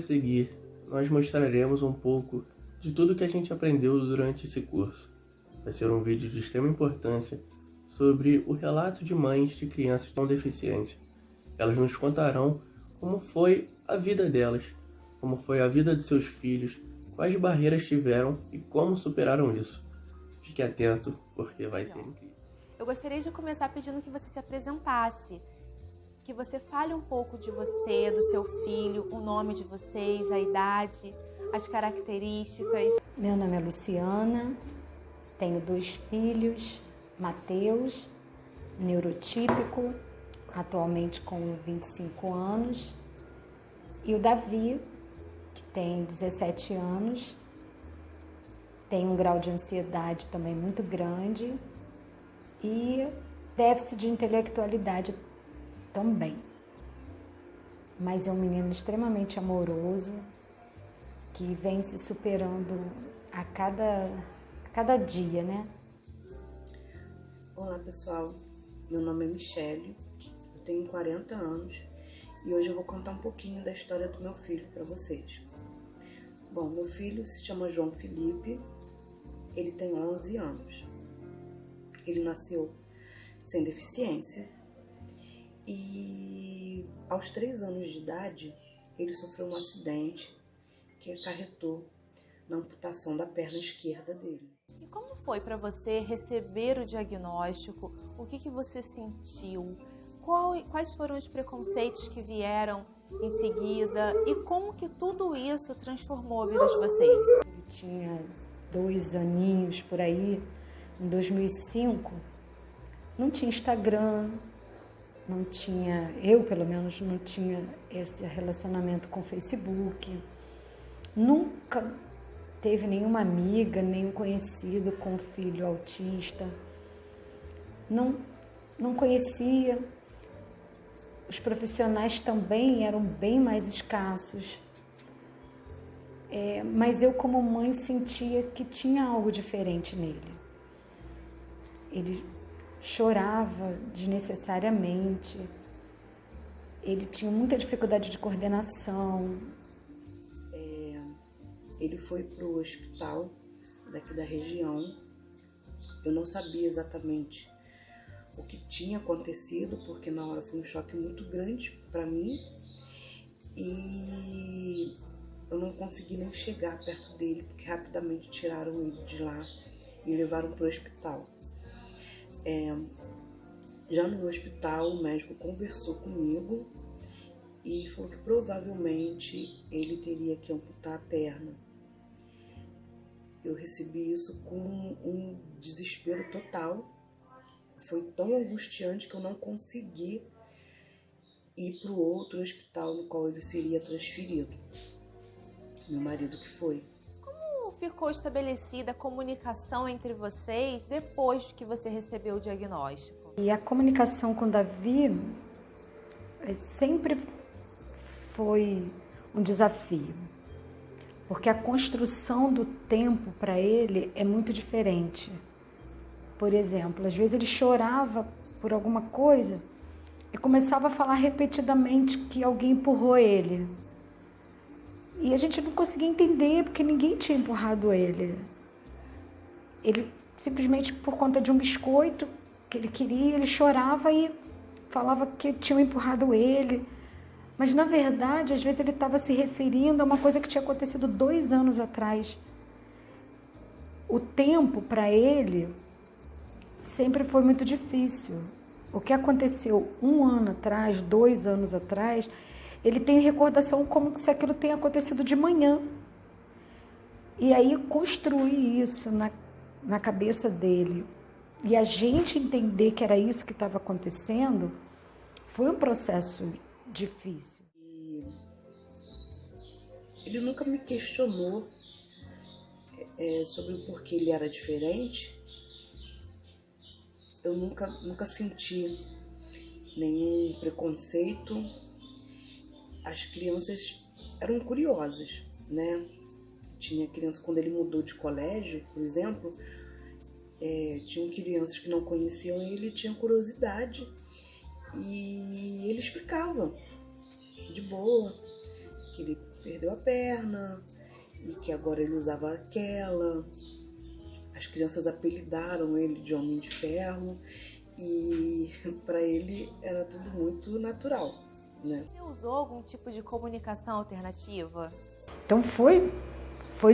seguir, nós mostraremos um pouco de tudo que a gente aprendeu durante esse curso. Vai ser um vídeo de extrema importância sobre o relato de mães de crianças com deficiência. Elas nos contarão como foi a vida delas, como foi a vida de seus filhos, quais barreiras tiveram e como superaram isso. Fique atento, porque vai ser incrível. Eu gostaria de começar pedindo que você se apresentasse, que você fale um pouco de você, do seu filho, o nome de vocês, a idade, as características. Meu nome é Luciana, tenho 2 filhos, Mateus, neurotípico, atualmente com 25 anos, e o Davi, que tem 17 anos, tem um grau de ansiedade também muito grande e déficit de intelectualidade também. Mas é um menino extremamente amoroso, que vem se superando a cada dia, né? Olá pessoal, meu nome é Michele, eu tenho 40 anos e hoje eu vou contar um pouquinho da história do meu filho para vocês. Bom, meu filho se chama João Felipe, ele tem 11 anos. Ele nasceu sem deficiência e aos 3 anos de idade ele sofreu um acidente que acarretou na amputação da perna esquerda dele. E como foi para você receber o diagnóstico? O que você sentiu? Quais foram os preconceitos que vieram em seguida? E como que tudo isso transformou a vida de vocês? Ele tinha 2 aninhos por aí, em 2005. Não tinha Instagram, não tinha, eu pelo menos não tinha esse relacionamento com Facebook. Nunca teve nenhuma amiga, nenhum conhecido com filho autista. Não conhecia. Os profissionais também eram bem mais escassos. Mas eu, como mãe, sentia que tinha algo diferente nele. Ele chorava desnecessariamente. Ele tinha muita dificuldade de coordenação. Ele foi para o hospital daqui da região. Eu não sabia exatamente o que tinha acontecido, porque na hora foi um choque muito grande para mim e eu não consegui nem chegar perto dele, porque rapidamente tiraram ele de lá e levaram para o hospital. Já no hospital, o médico conversou comigo e falou que provavelmente ele teria que amputar a perna. Eu recebi isso com um desespero total. Foi tão angustiante que eu não consegui ir para o outro hospital no qual ele seria transferido. Meu marido que foi. Como ficou estabelecida a comunicação entre vocês depois que você recebeu o diagnóstico? E a comunicação com o Davi sempre foi um desafio, porque a construção do tempo para ele é muito diferente. Por exemplo, às vezes ele chorava por alguma coisa e começava a falar repetidamente que alguém empurrou ele. E a gente não conseguia entender, porque ninguém tinha empurrado ele. Ele simplesmente, por conta de um biscoito que ele queria, ele chorava e falava que tinham empurrado ele. Mas, na verdade, às vezes ele estava se referindo a uma coisa que tinha acontecido 2 anos atrás. O tempo, para ele, sempre foi muito difícil. O que aconteceu 1 ano atrás, 2 anos atrás, ele tem recordação como se aquilo tenha acontecido de manhã. E aí, construir isso na cabeça dele e a gente entender que era isso que estava acontecendo, foi um processo difícil. Ele nunca me questionou sobre o porquê ele era diferente. Eu nunca senti nenhum preconceito. As crianças eram curiosas, né? Tinha criança, quando ele mudou de colégio, por exemplo, tinham crianças que não conheciam ele e tinham curiosidade. E ele explicava de boa que ele perdeu a perna e que agora ele usava aquela. As crianças apelidaram ele de Homem de Ferro e para ele era tudo muito natural, né? Você usou algum tipo de comunicação alternativa? Então foi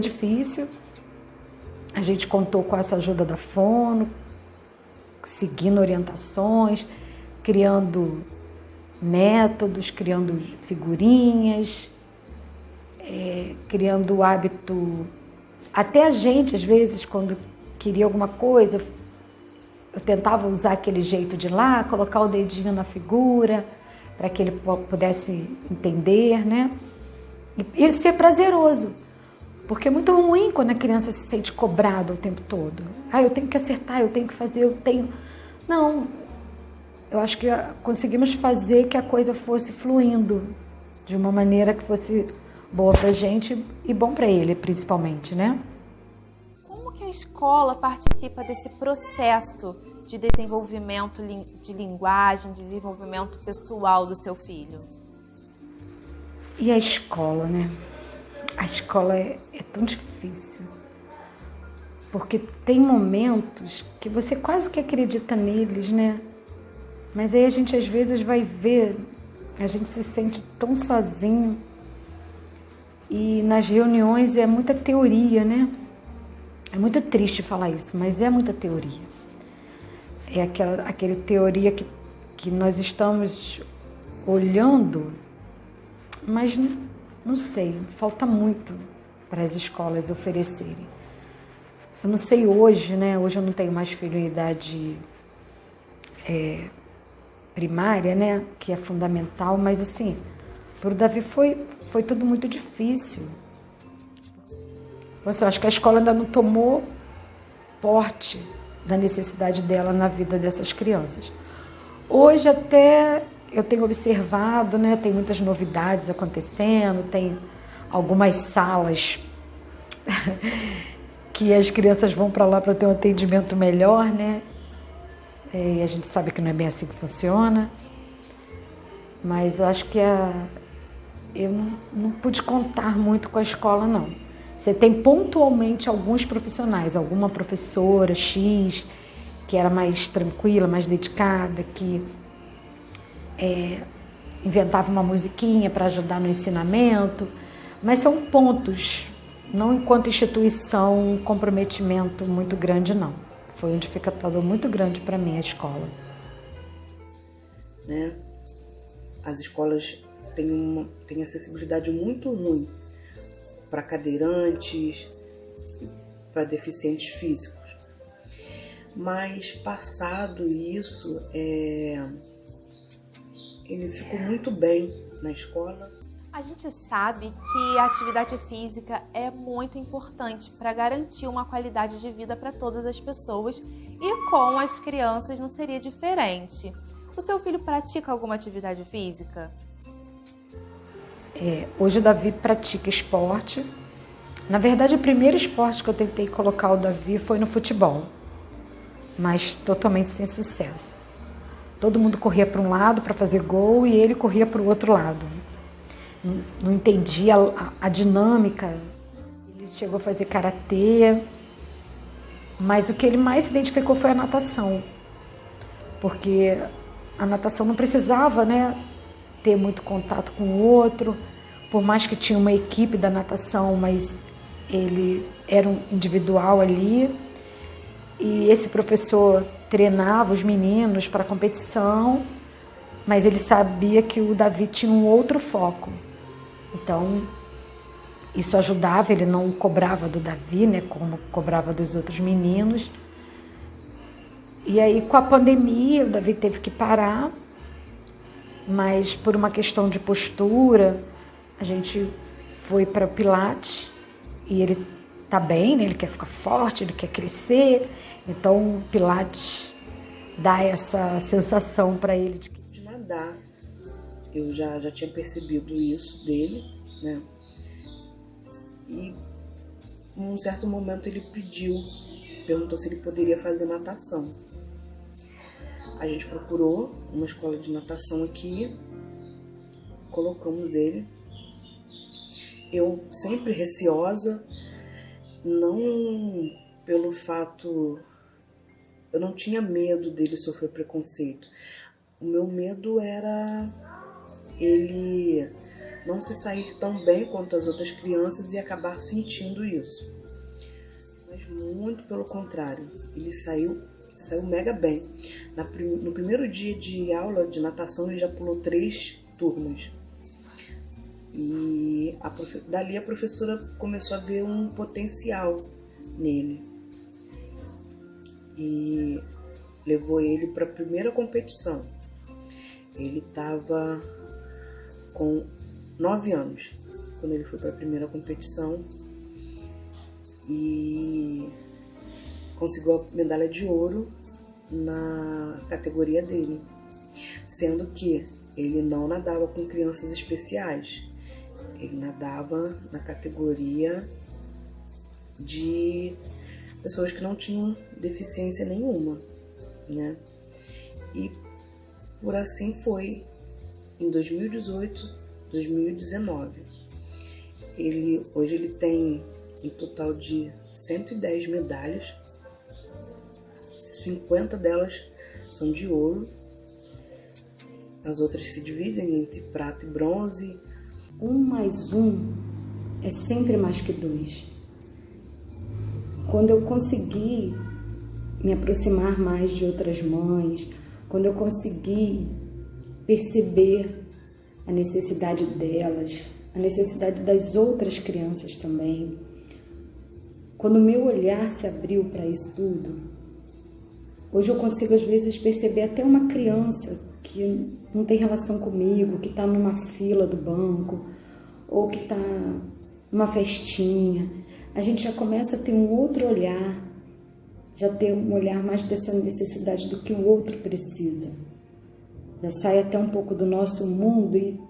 difícil. A gente contou com essa ajuda da fono, seguindo orientações, criando métodos, criando figurinhas, criando o hábito. Até a gente, às vezes, quando queria alguma coisa, eu tentava usar aquele jeito de ir lá, colocar o dedinho na figura, para que ele pudesse entender, né? E ser prazeroso. Porque é muito ruim quando a criança se sente cobrada o tempo todo. Eu tenho que acertar, eu tenho que fazer, eu tenho... Não, eu acho que conseguimos fazer que a coisa fosse fluindo de uma maneira que fosse boa pra gente e bom pra ele, principalmente, né? Como que a escola participa desse processo de desenvolvimento de linguagem, desenvolvimento pessoal do seu filho? E a escola, né? A escola é tão difícil, porque tem momentos que você quase que acredita neles, né? Mas aí a gente às vezes vai ver, a gente se sente tão sozinho e nas reuniões é muita teoria, né? É muito triste falar isso, mas é muita teoria. É aquela teoria que nós estamos olhando, mas não sei, falta muito para as escolas oferecerem. Eu não sei hoje, né? Hoje eu não tenho mais filho em idade primária, né? Que é fundamental, mas assim, para o Davi foi tudo muito difícil. Eu acho que a escola ainda não tomou porte da necessidade dela na vida dessas crianças. Hoje até eu tenho observado, né? Tem muitas novidades acontecendo, tem algumas salas que as crianças vão para lá para ter um atendimento melhor, né? E a gente sabe que não é bem assim que funciona. Mas eu acho que eu não pude contar muito com a escola, não. Você tem pontualmente alguns profissionais, alguma professora X, que era mais tranquila, mais dedicada, que inventava uma musiquinha para ajudar no ensinamento, mas são pontos, não enquanto instituição, um comprometimento muito grande, não. Foi um dificultador muito grande para mim, a escola. Né? As escolas têm acessibilidade muito ruim para cadeirantes, para deficientes físicos. Mas passado isso, ele ficou muito bem na escola. A gente sabe que a atividade física é muito importante para garantir uma qualidade de vida para todas as pessoas e com as crianças não seria diferente. O seu filho pratica alguma atividade física? Hoje o Davi pratica esporte. Na verdade, o primeiro esporte que eu tentei colocar o Davi foi no futebol, mas totalmente sem sucesso. Todo mundo corria para um lado para fazer gol e ele corria para o outro lado. Não entendia a dinâmica. Ele chegou a fazer karatê, mas o que ele mais se identificou foi a natação, porque a natação não precisava, né, ter muito contato com o outro, por mais que tinha uma equipe da natação, mas ele era um individual ali, e esse professor treinava os meninos para a competição, mas ele sabia que o Davi tinha um outro foco. Então, isso ajudava, ele não cobrava do Davi, né, como cobrava dos outros meninos. E aí, com a pandemia, o Davi teve que parar, mas por uma questão de postura, a gente foi para o Pilates e ele tá bem, né, ele quer ficar forte, ele quer crescer, então o Pilates dá essa sensação para ele de nadar. Eu já tinha percebido isso dele, né? E em um certo momento ele perguntou se ele poderia fazer natação. A gente procurou uma escola de natação aqui, colocamos ele eu sempre receosa, não pelo fato... Eu não tinha medo dele sofrer preconceito. O meu medo era ele não se sair tão bem quanto as outras crianças e acabar sentindo isso. Mas muito pelo contrário, ele se saiu mega bem. No primeiro dia de aula de natação, ele já pulou 3 turmas. E dali a professora começou a ver um potencial nele. E levou ele para a primeira competição. Ele estava com 9 anos quando ele foi para a primeira competição e conseguiu a medalha de ouro na categoria dele, sendo que ele não nadava com crianças especiais, ele nadava na categoria de pessoas que não tinham deficiência nenhuma, né? E por assim foi em 2018, 2019. Hoje ele tem um total de 110 medalhas, 50 delas são de ouro, as outras se dividem entre prata e bronze. 1 mais 1 é sempre mais que 2. Quando eu consegui me aproximar mais de outras mães, quando eu consegui perceber a necessidade delas, a necessidade das outras crianças também, quando o meu olhar se abriu para isso tudo, hoje eu consigo às vezes perceber até uma criança que não tem relação comigo, que está numa fila do banco, ou que está numa festinha. A gente já começa a ter um outro olhar, já ter um olhar mais dessa necessidade do que o outro precisa. Já sai até um pouco do nosso mundo e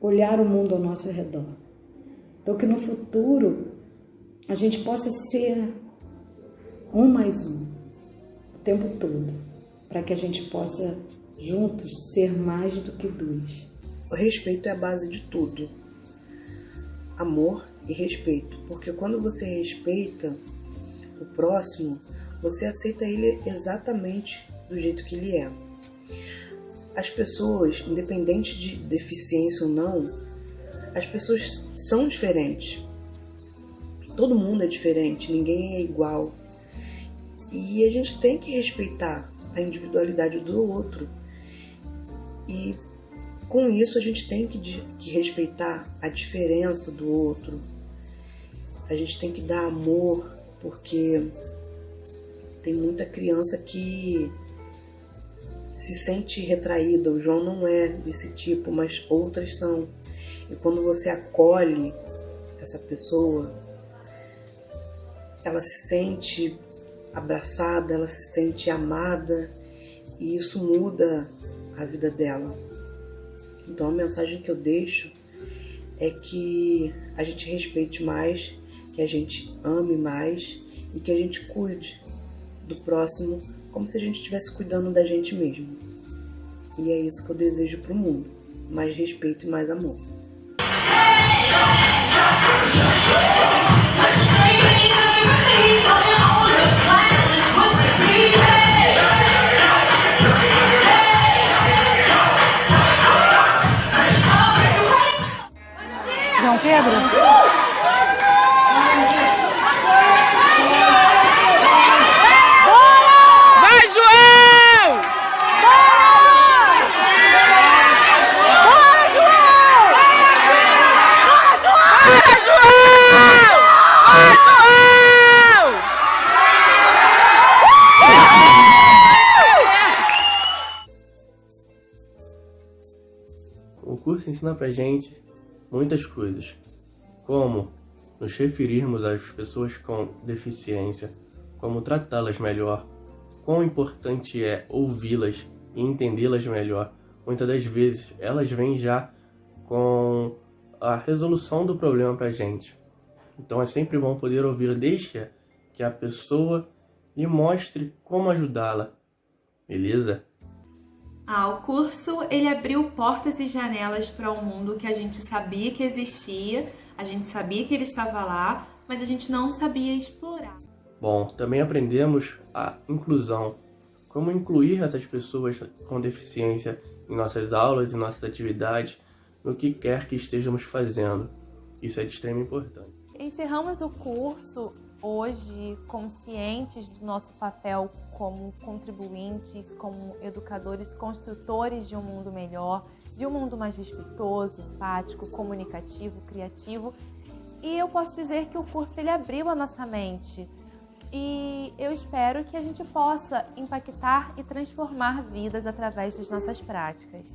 olhar o mundo ao nosso redor. Então que no futuro a gente possa ser 1 mais 1 o tempo todo, para que a gente possa juntos ser mais do que 2. O respeito é a base de tudo. Amor e respeito, porque quando você respeita o próximo, você aceita ele exatamente do jeito que ele é. As pessoas, independente de deficiência ou não, as pessoas são diferentes. Todo mundo é diferente, ninguém é igual. E a gente tem que respeitar a individualidade do outro. E com isso a gente tem que respeitar a diferença do outro. A gente tem que dar amor, porque tem muita criança que se sente retraída. O João não é desse tipo, mas outras são. E quando você acolhe essa pessoa, ela se sente abraçada, ela se sente amada, e isso muda a vida dela. Então a mensagem que eu deixo é que a gente respeite mais, que a gente ame mais e que a gente cuide do próximo como se a gente estivesse cuidando da gente mesmo. E é isso que eu desejo para o mundo: mais respeito e mais amor. João Pedro? Vai, João! Bora, João! Bora, João! Vai, João! O curso ensina pra gente muitas coisas, como nos referirmos às pessoas com deficiência, como tratá-las melhor, quão importante é ouvi-las e entendê-las melhor. Muitas das vezes elas vêm já com a resolução do problema pra gente. Então é sempre bom poder ouvir, deixa que a pessoa lhe mostre como ajudá-la, beleza? O curso ele abriu portas e janelas para um mundo que a gente sabia que existia, A gente sabia que ele estava lá, mas a gente não sabia explorar. Bom, também aprendemos a inclusão, como incluir essas pessoas com deficiência em nossas aulas e nossas atividades, no que quer que estejamos fazendo. Isso é de extrema importância. Encerramos o curso hoje conscientes do nosso papel como contribuintes, como educadores, construtores de um mundo melhor, de um mundo mais respeitoso, empático, comunicativo, criativo. E eu posso dizer que o curso ele abriu a nossa mente. E eu espero que a gente possa impactar e transformar vidas através das nossas práticas.